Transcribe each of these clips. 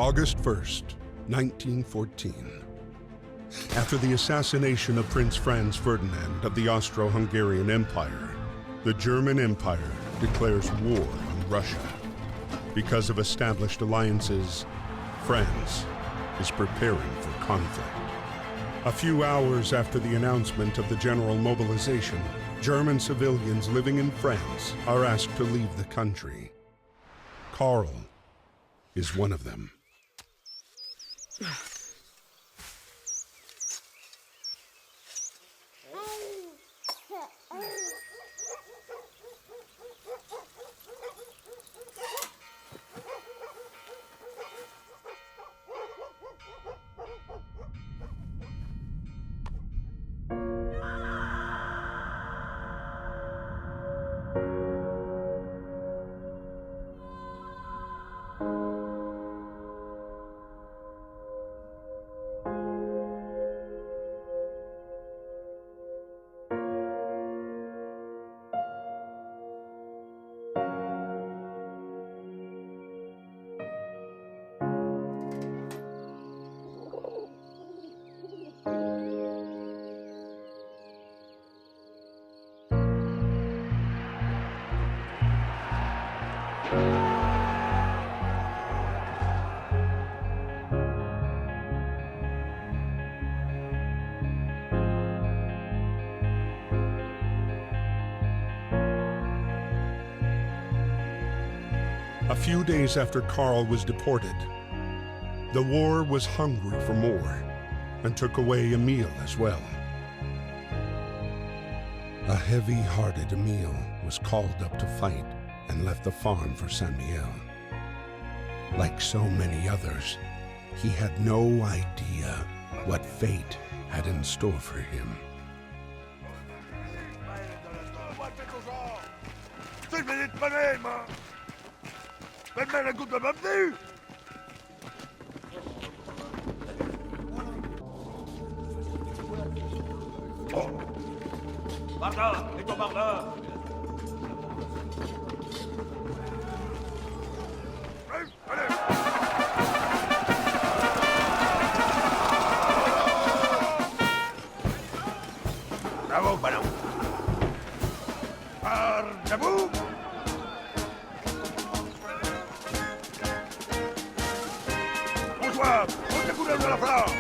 August 1st, 1914. After the assassination of Prince Franz Ferdinand of the Austro-Hungarian Empire, the German Empire declares war on Russia. Because of established alliances, France is preparing for conflict. A few hours after the announcement of the general mobilization, German civilians living in France are asked to leave the country. Karl is one of them. A few days after Karl was deported, the war was hungry for more and took away Emil as well. A heavy-hearted Emil was called up to fight and left the farm for Saint-Mihiel. Like so many others, he had no idea what fate had in store for him. Par là, et toi par là. Bravo, ballon. Par debout. Bonsoir, on te couleur de la flamme.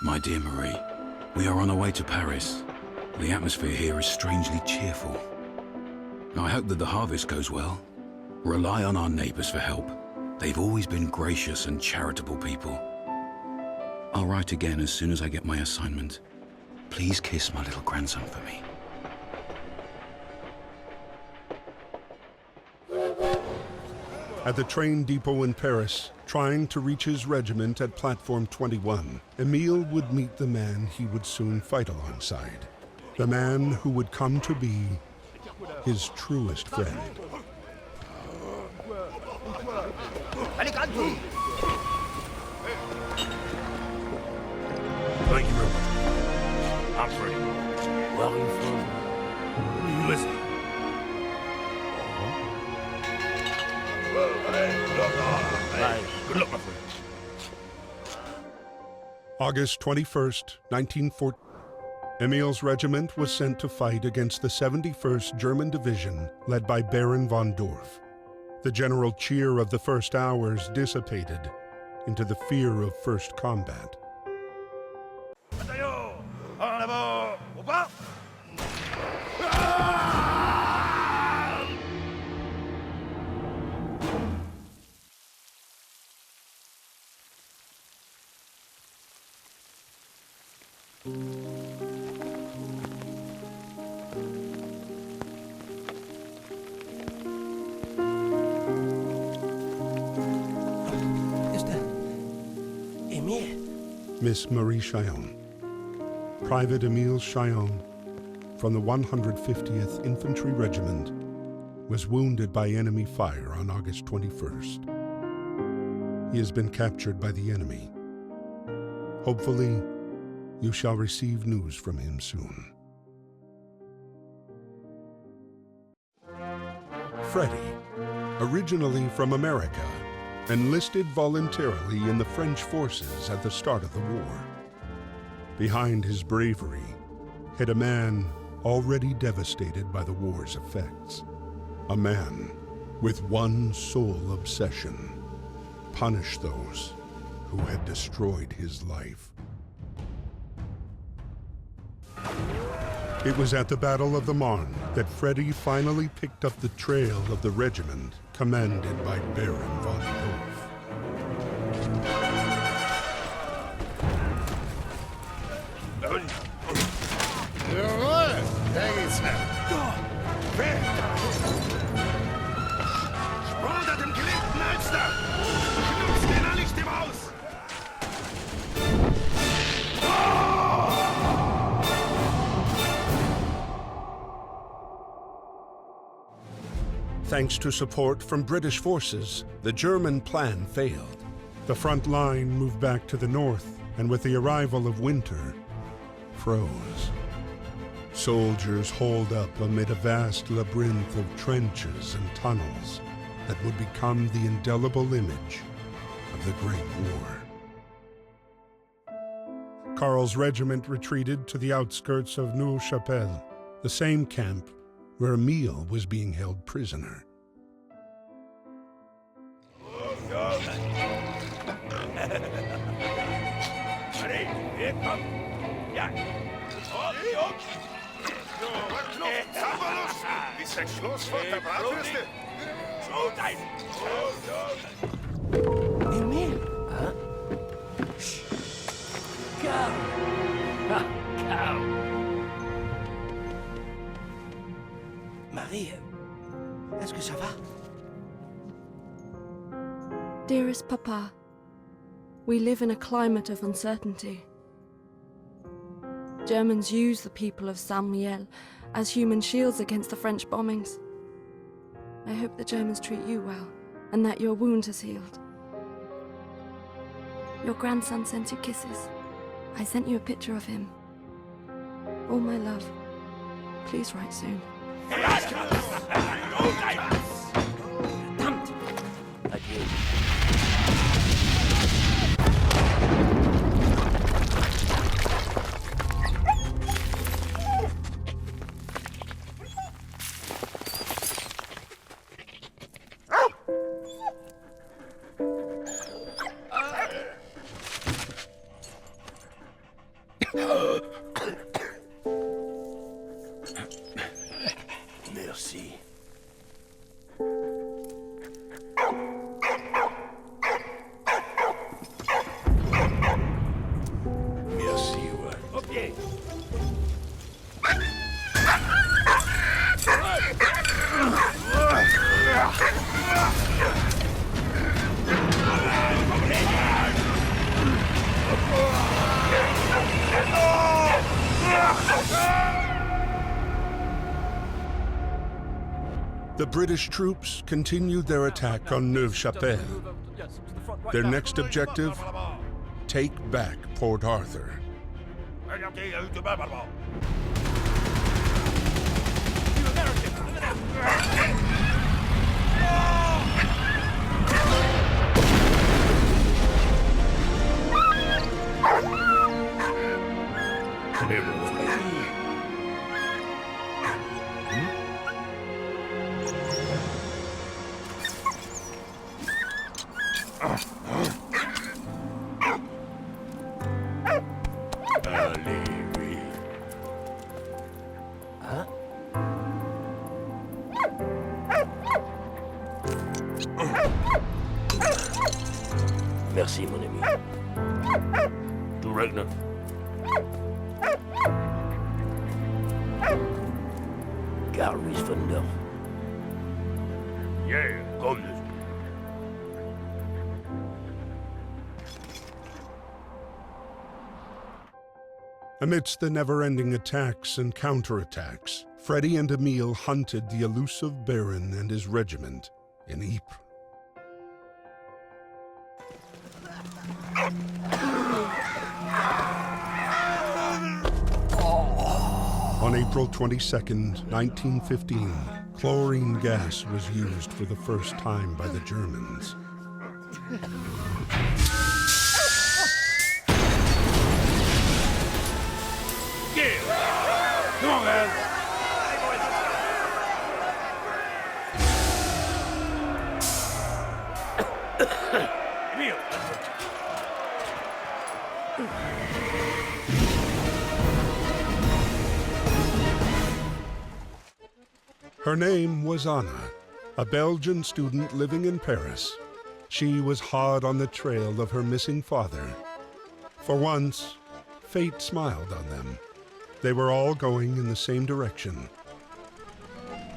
My dear Marie, we are on our way to Paris. The atmosphere here is strangely cheerful. I hope that the harvest goes well. Rely on our neighbors for help. They've always been gracious and charitable people. I'll write again as soon as I get my assignment. Please kiss my little grandson for me. At the train depot in Paris, trying to reach his regiment at Platform 21, Emil would meet the man he would soon fight alongside. The man who would come to be his truest friend. Thank you very much. I'm free. Where are you from? USA. Good luck, my friend. August 21st, 1914. Emil's regiment was sent to fight against the 71st German Division, led by Baron von Dorf. The general cheer of the first hours dissipated into the fear of first combat. Bataillon, en avant, au pas. Miss Marie Chillon. Private Emile Chillon, from the 150th Infantry Regiment, was wounded by enemy fire on August 21st. he has been captured by the enemy. Hopefully, you shall receive news from him soon. Freddy, originally from America, enlisted voluntarily in the French forces at the start of the war. Behind his bravery hid a man already devastated by the war's effects. A man with one sole obsession: punish those who had destroyed his life. It was at the Battle of the Marne that Freddy finally picked up the trail of the regiment commanded by Baron von Hof. Jawohl, da geht's lang. Sprudert dem geliebten Alster! Knutzt den an nicht im Haus! Thanks to support from British forces, the German plan failed. The front line moved back to the north, and with the arrival of winter, froze. Soldiers holed up amid a vast labyrinth of trenches and tunnels that would become the indelible image of the Great War. Karl's regiment retreated to the outskirts of Neuve-Chapelle, the same camp where Emile was being held prisoner. Allez, hier kommt! Ja! Op! Zappellos! Wie zijn Schloss voor de braadwürste? Zo, tijd! Emile? Huh? Go! Go! Marie, est-ce que ça va? Dearest Papa, we live in a climate of uncertainty. Germans use the people of Saint-Mihiel as human shields against the French bombings. I hope the Germans treat you well, and that your wound has healed. Your grandson sends you kisses. I sent you a picture of him. All my love. Please write soon. Verdammt! Adieu. Merci. Merci, ouais. Au pied. The British troops continued their attack on Neuve-Chapelle. Their next objective: take back Port Arthur. Merci, mon ami. Du Ragnar. Carl Wiesfender. Yeah, kom dus. Amidst the never-ending attacks and counterattacks, Freddy and Emile hunted the elusive Baron and his regiment in Ypres. On April 22nd, 1915, chlorine gas was used for the first time by the Germans. Yeah! Come on, guys! Emil! Her name was Anna, a Belgian student living in Paris. She was hard on the trail of her missing father. For once, fate smiled on them. They were all going in the same direction.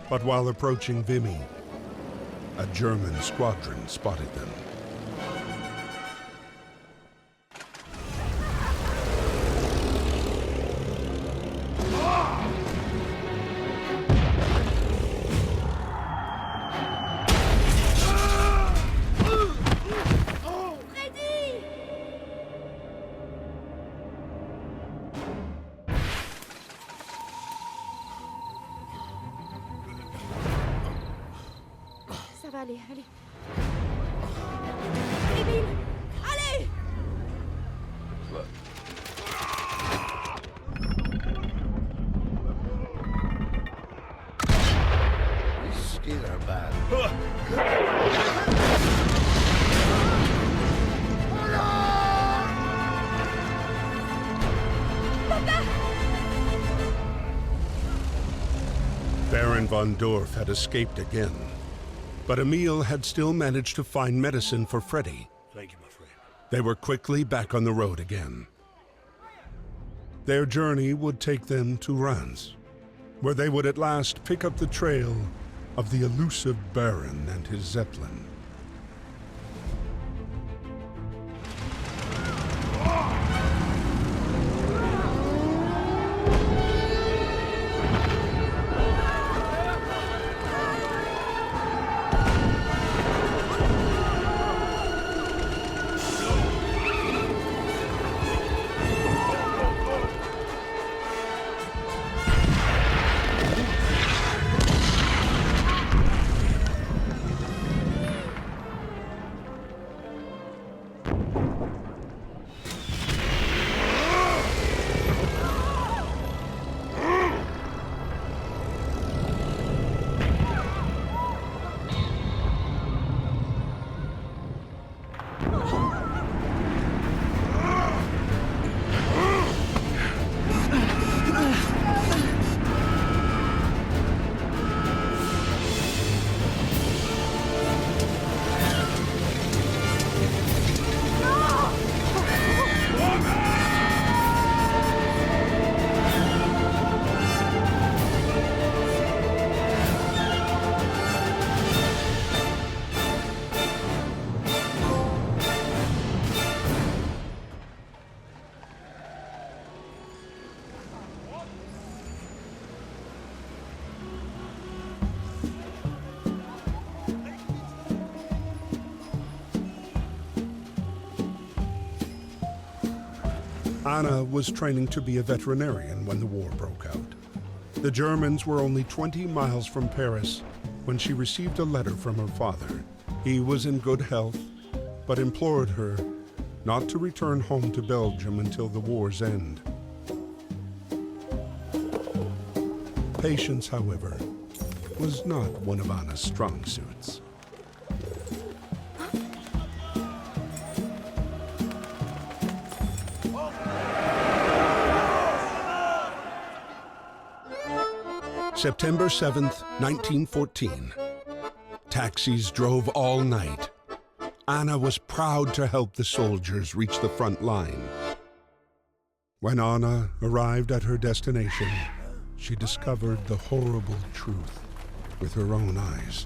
But while approaching Vimy, a German squadron spotted them. Ça va aller, allez. Emile, allez! These skis are bad. Baron von Dorf had escaped again, but Emil had still managed to find medicine for Freddy. Thank you, my friend. They were quickly back on the road again. Their journey would take them to Reims, where they would at last pick up the trail of the elusive Baron and his Zeppelin. Anna was training to be a veterinarian when the war broke out. The Germans were only 20 miles from Paris when she received a letter from her father. He was in good health, but implored her not to return home to Belgium until the war's end. Patience, however, was not one of Anna's strong suits. September 7th, 1914. Taxis drove all night. Anna was proud to help the soldiers reach the front line. When Anna arrived at her destination, she discovered the horrible truth with her own eyes.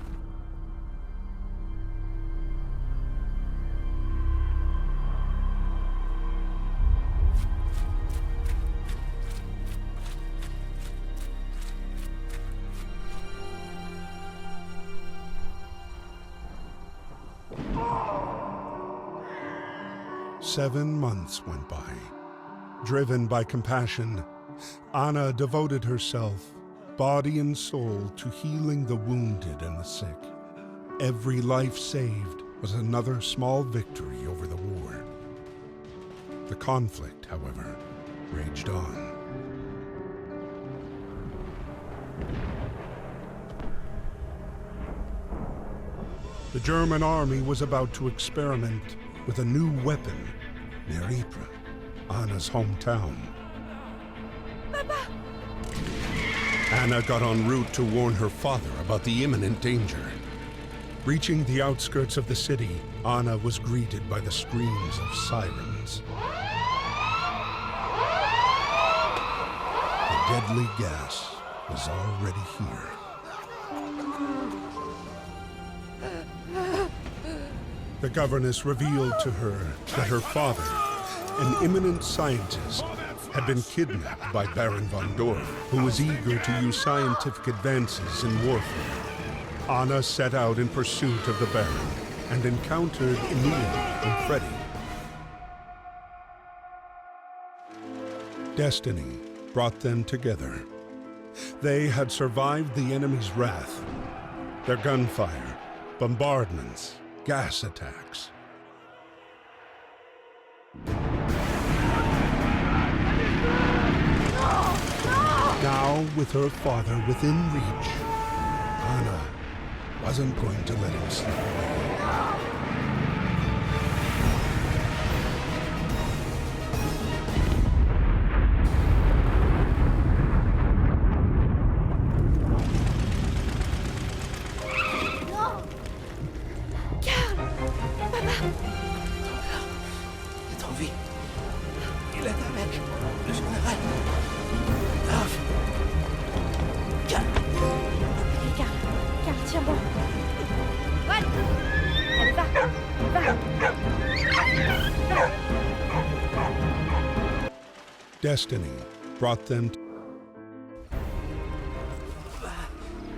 7 months went by. Driven by compassion, Anna devoted herself, body and soul, to healing the wounded and the sick. Every life saved was another small victory over the war. The conflict, however, raged on. The German army was about to experiment with a new weapon near Ypres, Anna's hometown. Papa! Anna got en route to warn her father about the imminent danger. Reaching the outskirts of the city, Anna was greeted by the screams of sirens. The deadly gas was already here. The governess revealed to her that her father, an eminent scientist, had been kidnapped by Baron von Dorf, who was eager to use scientific advances in warfare. Anna set out in pursuit of the Baron and encountered Emil and Freddy. Destiny brought them together. They had survived the enemy's wrath, their gunfire, bombardments, gas attacks. Now, with her father within reach, Anna wasn't going to let him slip away. Il est en vie. Il est avec le général. Grave. Karl. Allez, Karl, tiens bon. Voilà. Allez, va. Destiny brought them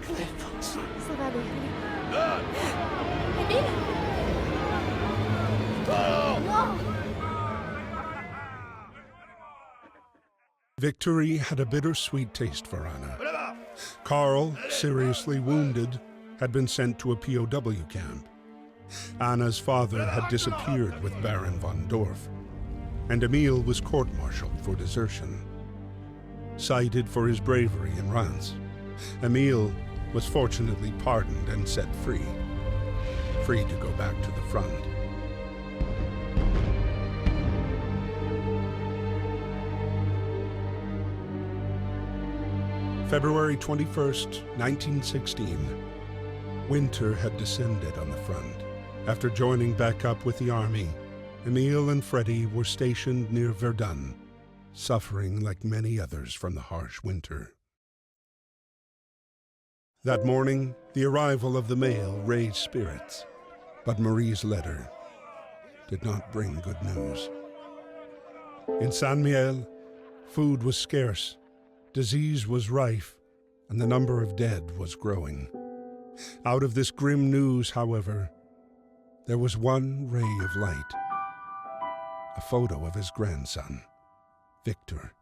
Ça va aller. Emile? Non! Victory had a bittersweet taste for Anna. Karl, seriously wounded, had been sent to a POW camp. Anna's father had disappeared with Baron von Dorf, and Emil was court-martialed for desertion. Cited for his bravery in Reims, Emil was fortunately pardoned and set free to go back to the front. February 21st, 1916. Winter had descended on the front. After joining back up with the army, Emil and Freddy were stationed near Verdun, suffering like many others from the harsh winter. That morning, the arrival of the mail raised spirits, but Marie's letter did not bring good news. In Saint-Mihiel, food was scarce, disease was rife, and the number of dead was growing. Out of this grim news, however, there was one ray of light. A photo of his grandson, Victor,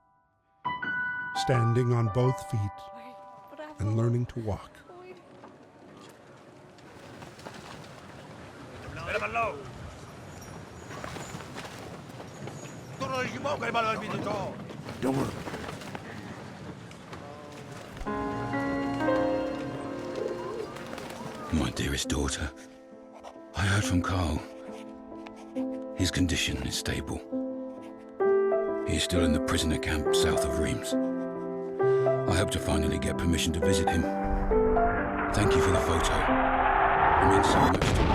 standing on both feet and learning to walk. Don't worry. My dearest daughter, I heard from Karl. His condition is stable. He is still in the prisoner camp south of Reims. I hope to finally get permission to visit him. Thank you for the photo. It means so much to me.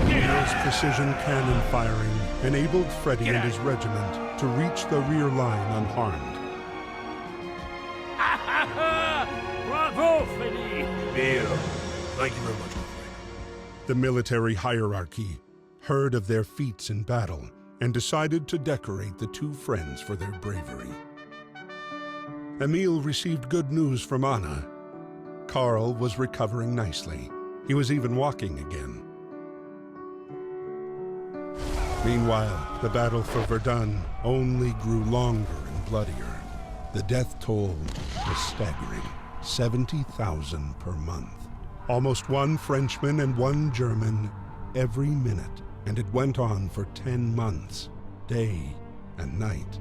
Emil's precision cannon firing enabled Freddy and his regiment to to reach the rear line unharmed. Bravo, Freddy! Bill, thank you very much, my friend. The military hierarchy heard of their feats in battle and decided to decorate the two friends for their bravery. Emil received good news from Anna. Karl was recovering nicely. He was even walking again. Meanwhile, the battle for Verdun only grew longer and bloodier. The death toll was staggering, 70,000 per month. Almost one Frenchman and one German every minute, and it went on for 10 months, day and night.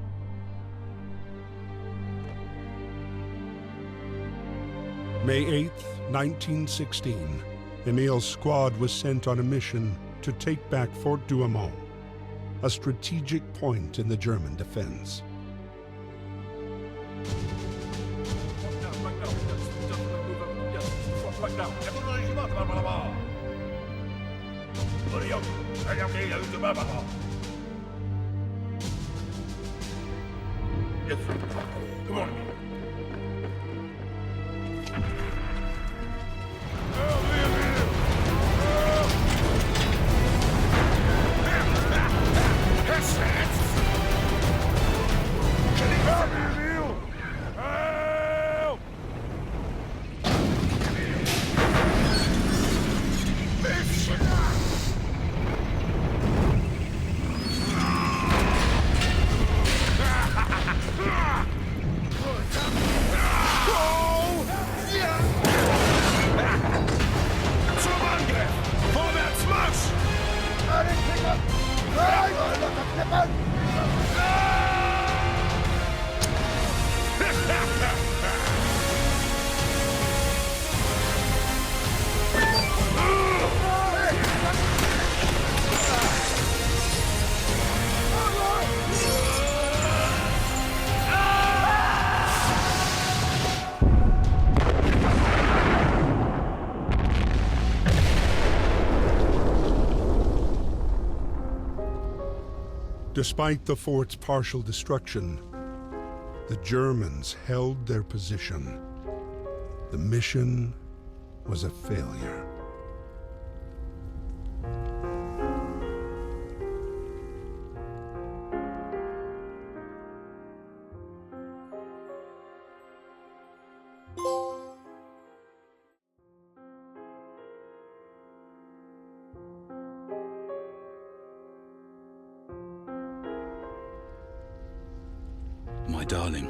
May 8th, 1916, Emil's squad was sent on a mission to take back Fort Douaumont, a strategic point in the German defense. Yes, sir. Come on. Despite the fort's partial destruction, the Germans held their position. The mission was a failure. My darling,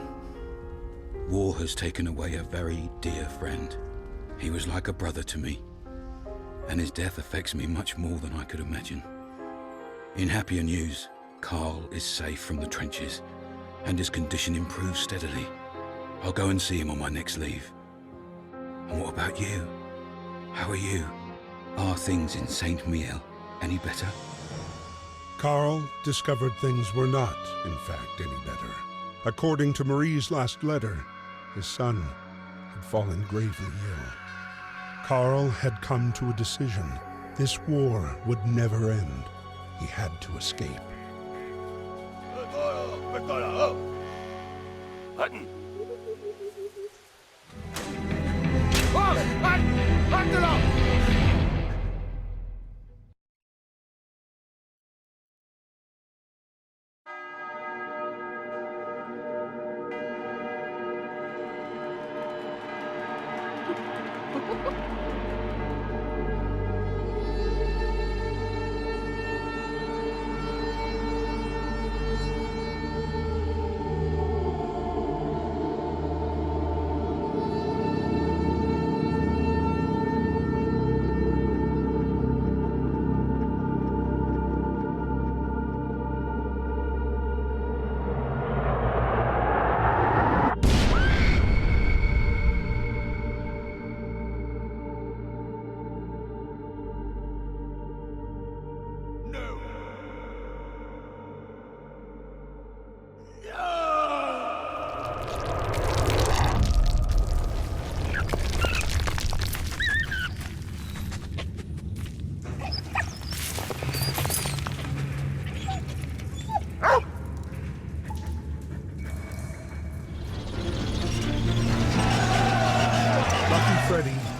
war has taken away a very dear friend. He was like a brother to me, and his death affects me much more than I could imagine. In happier news, Karl is safe from the trenches, and his condition improves steadily. I'll go and see him on my next leave. And what about you? How are you? Are things in Saint-Mihiel any better? Karl discovered things were not, in fact, any better. According to Marie's last letter, his son had fallen gravely ill. Karl had come to a decision. This war would never end. He had to escape. Hutton!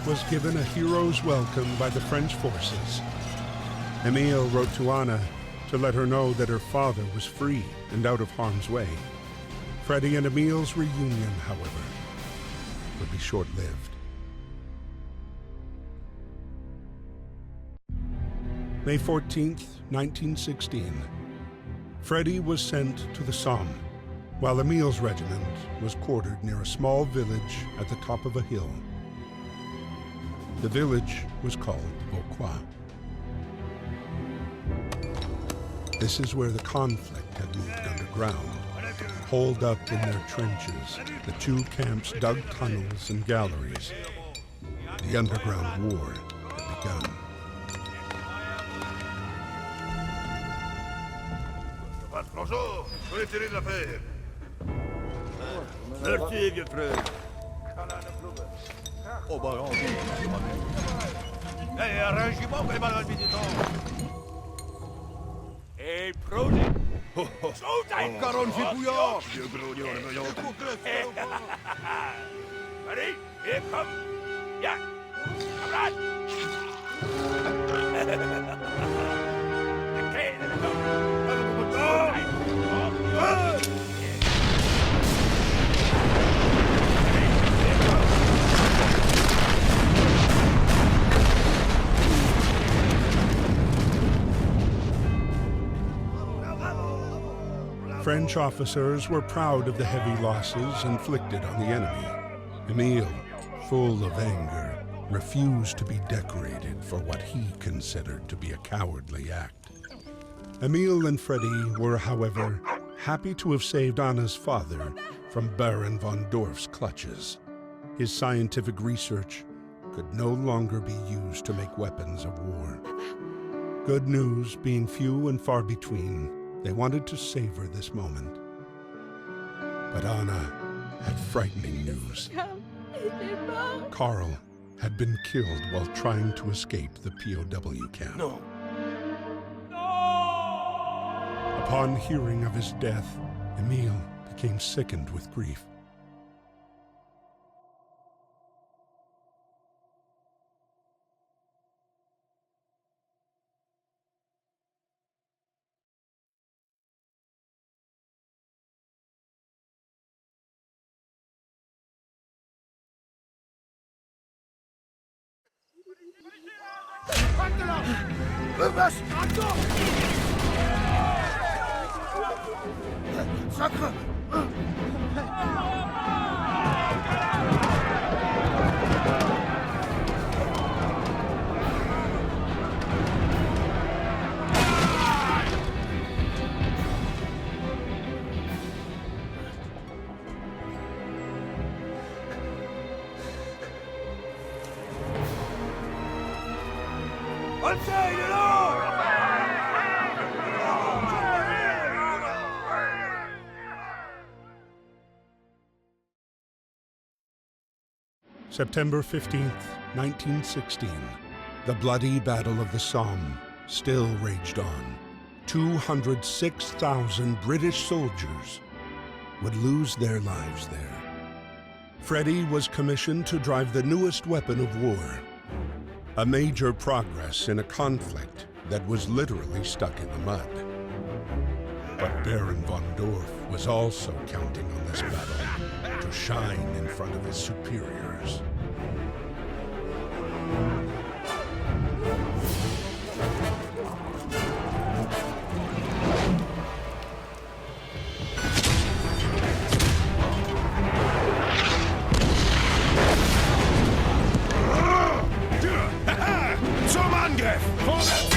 was given a hero's welcome by the French forces. Emile wrote to Anna to let her know that her father was free and out of harm's way. Freddie and Emile's reunion, however, would be short-lived. May 14th, 1916. Freddie was sent to the Somme, while Emile's regiment was quartered near a small village at the top of a hill. The village was called Vauquois. This is where the conflict had moved underground. Holed up in their trenches, the two camps dug tunnels and galleries. The underground war had begun. Merci, vieux frère. Oh, bah, non. Hey, un régiment, vous avez mal visitant. Hey, projet. Showtime! Caron fait bouillard! Vieux grognon, le meilleur. Allez, here come. Yeah. Camarade. Okay, let's go. French officers were proud of the heavy losses inflicted on the enemy. Emile, full of anger, refused to be decorated for what he considered to be a cowardly act. Emile and Freddie were, however, happy to have saved Anna's father from Baron von Dorf's clutches. His scientific research could no longer be used to make weapons of war. Good news being few and far between, they wanted to savor this moment. But Anna had frightening news. Karl had been killed while trying to escape the POW camp. No. Upon hearing of his death, Emile became sickened with grief. Le vache! Attends! Sacre! September 15th, 1916. The bloody Battle of the Somme still raged on. 206,000 British soldiers would lose their lives there. Freddie was commissioned to drive the newest weapon of war, a major progress in a conflict that was literally stuck in the mud. But Baron von Dorf was also counting on this battle to shine in front of his superiors. Zum Angriff! Vorwärts!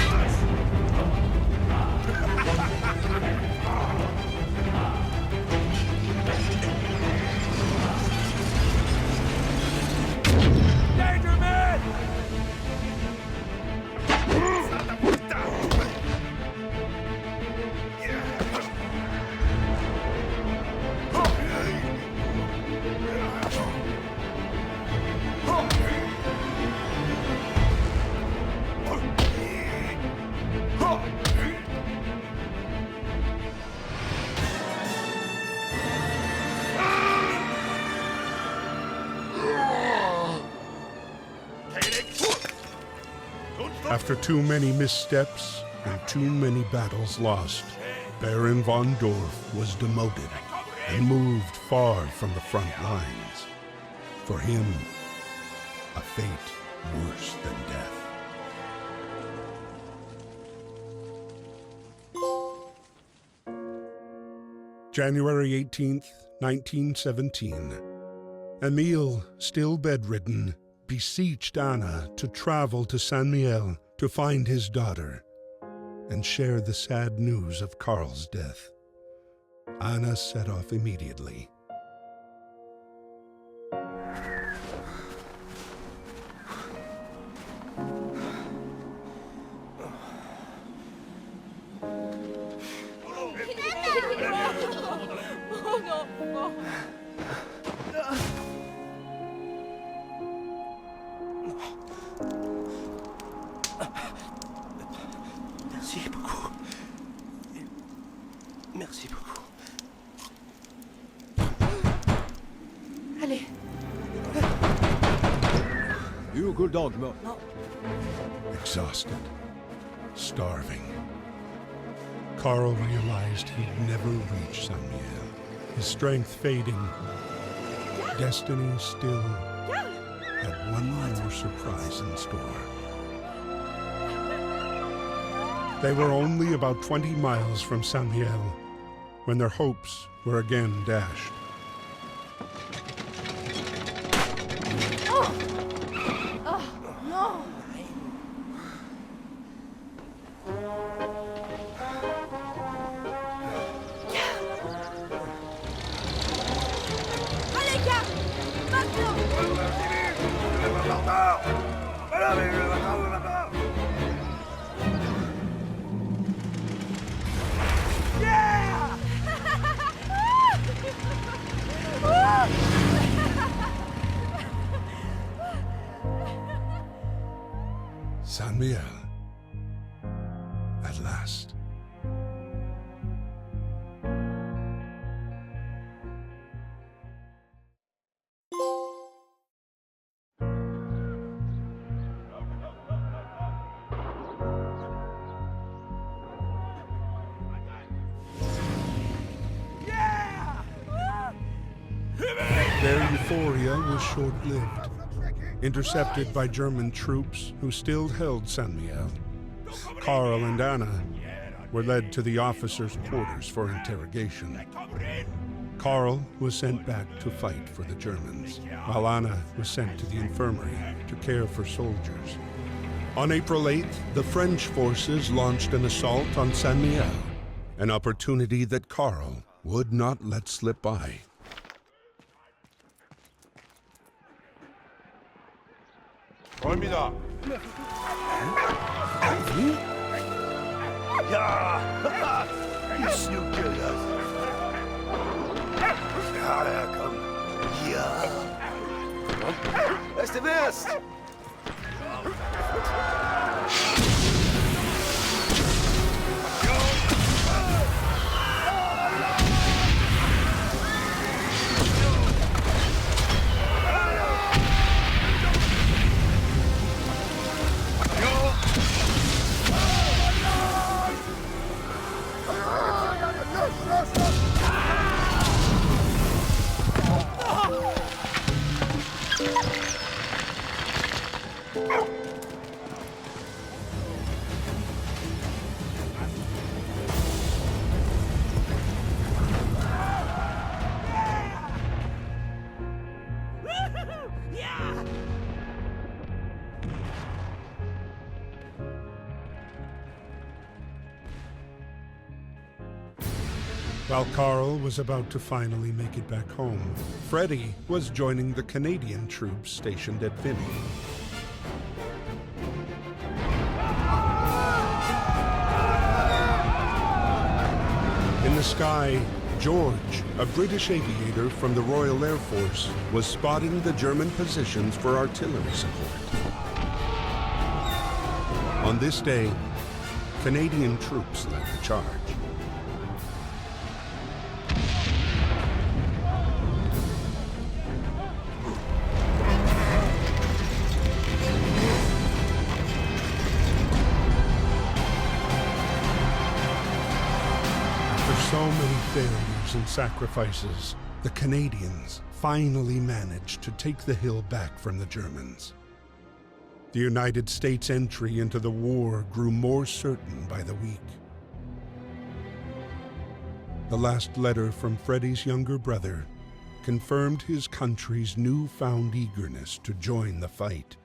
After too many missteps and too many battles lost, Baron von Dorf was demoted and moved far from the front lines. For him, a fate worse than death. January 18th, 1917. Emile, still bedridden, beseeched Anna to travel to Saint Mihiel to find his daughter and share the sad news of Karl's death. Anna set off immediately. Merci beaucoup. Merci beaucoup. Allez. You a good dog, Mo. Exhausted, starving. Karl realized he'd never reach Saint Mihiel, his strength fading. Destiny still had one more surprise in store. They were only about 20 miles from Saint Mihiel when their hopes were again dashed. No. Allez, gars, maintenant. Saint Mihiel, at last. Their euphoria was short-lived, intercepted by German troops who still held Saint Mihiel. Karl and Anna were led to the officers' quarters for interrogation. Karl was sent back to fight for the Germans, while Anna was sent to the infirmary to care for soldiers. On April 8th, the French forces launched an assault on Saint Mihiel, an opportunity that Karl would not let slip by. Rollmida. Ja! You snooped us. Ja, komm. Ja. Beste Wärst! While Karl was about to finally make it back home, Freddy was joining the Canadian troops stationed at Vimy. In the sky, George, a British aviator from the Royal Air Force, was spotting the German positions for artillery support. On this day, Canadian troops led the charge. blows and sacrifices, the Canadians finally managed to take the hill back from the Germans. The United States' entry into the war grew more certain by the week. The last letter from Freddie's younger brother confirmed his country's newfound eagerness to join the fight.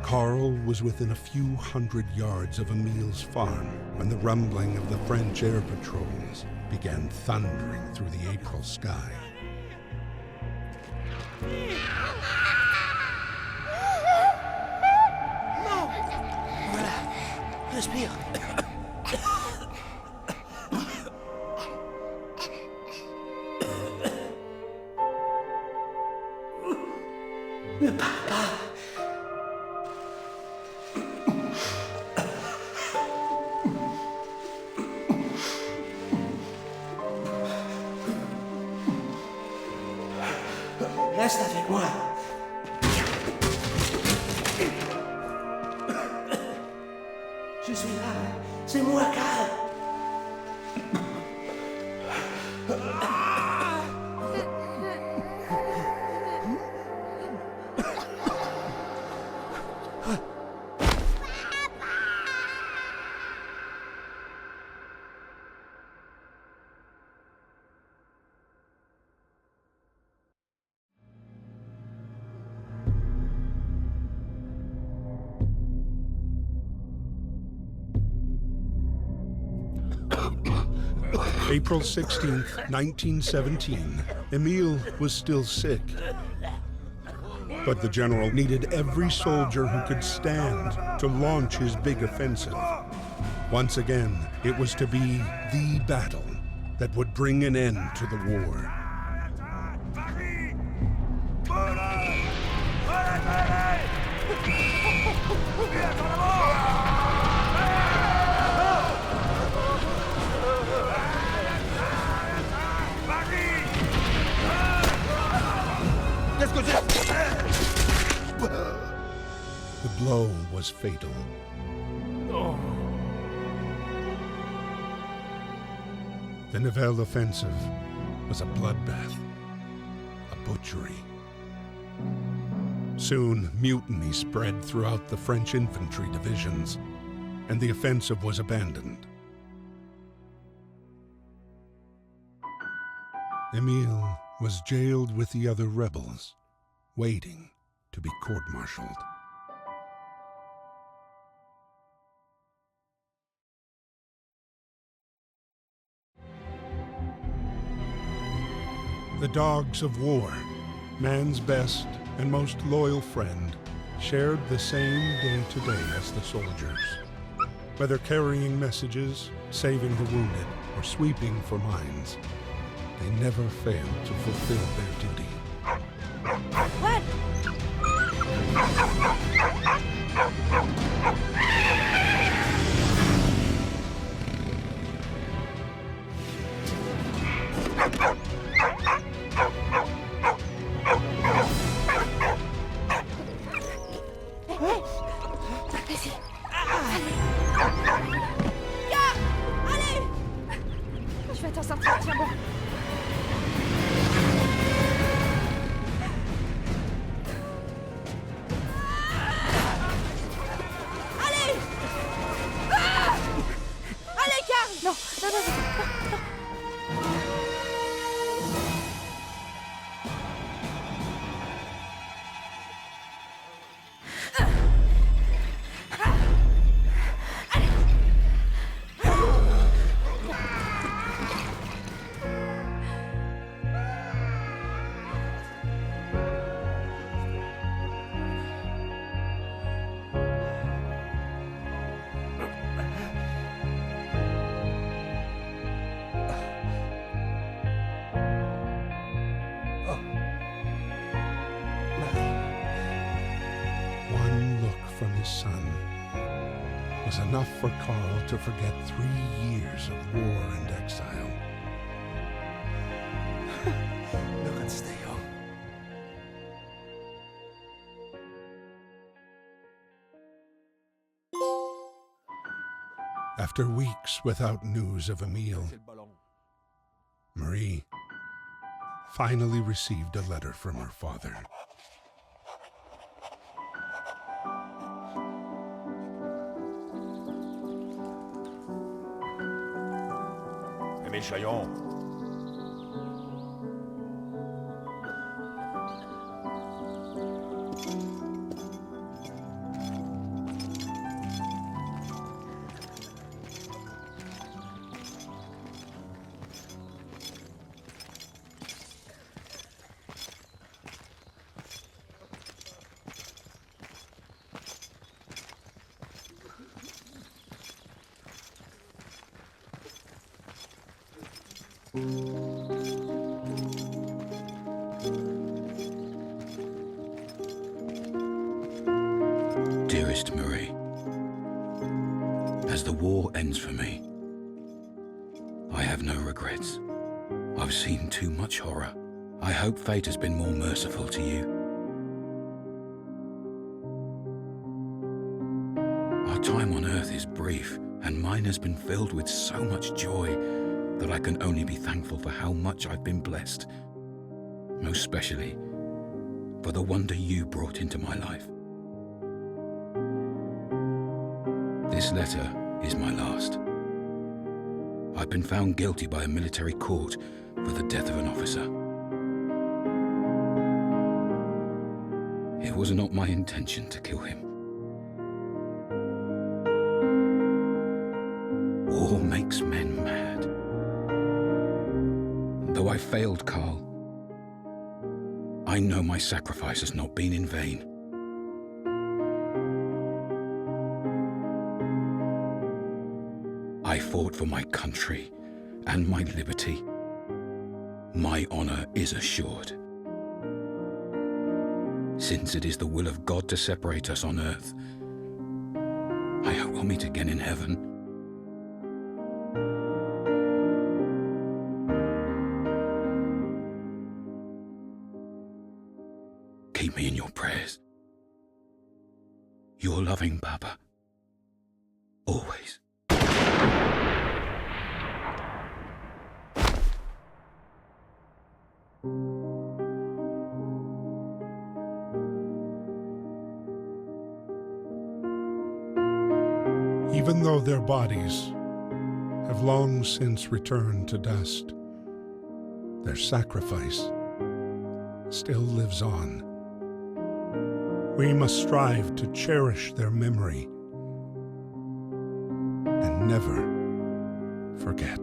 Carl was within a few hundred yards of Emil's farm when the rumbling of the French air patrols began thundering through the April sky. Non! Voilà. Respire. Ne parle pas. Reste avec moi. Je suis là. C'est moi, Karl. April 16th, 1917, Emile was still sick. But the general needed every soldier who could stand to launch his big offensive. Once again, it was to be the battle that would bring an end to the war. The blow was fatal. The Nivelle offensive was a bloodbath, a butchery. Soon, mutiny spread throughout the French infantry divisions, and the offensive was abandoned. Emile was jailed with the other rebels, waiting to be court-martialed. The dogs of war, man's best and most loyal friend, shared the same day-to-day as the soldiers. Whether carrying messages, saving the wounded, or sweeping for mines, they never failed to fulfill their duty. What? Vas-y. Allez. Allez. Je vais t'en sortir, tiens bon. Allez. Allez, Karl. Non, non, non, non. From his son was enough for Carl to forget 3 years of war and exile. Look and stay home. After weeks without news of Emile, C'est le ballon. Marie finally received a letter from her father. Émile Chaillon. Dearest Marie, as the war ends for me, I have no regrets. I've seen too much horror. I hope fate has been more merciful to you. Our time on Earth is brief, and mine has been filled with so much joy that I can only be thankful for how much I've been blessed, most especially for the wonder you brought into my life. This letter is my last. I've been found guilty by a military court for the death of an officer. It was not my intention to kill him. War makes men mad. Though I failed Carl, I know my sacrifice has not been in vain. I fought for my country and my liberty. My honor is assured. Since it is the will of God to separate us on earth, I hope we'll meet again in heaven. Keep me in your prayers. Your loving Papa. Always. Even though their bodies have long since returned to dust, their sacrifice still lives on. We must strive to cherish their memory and never forget.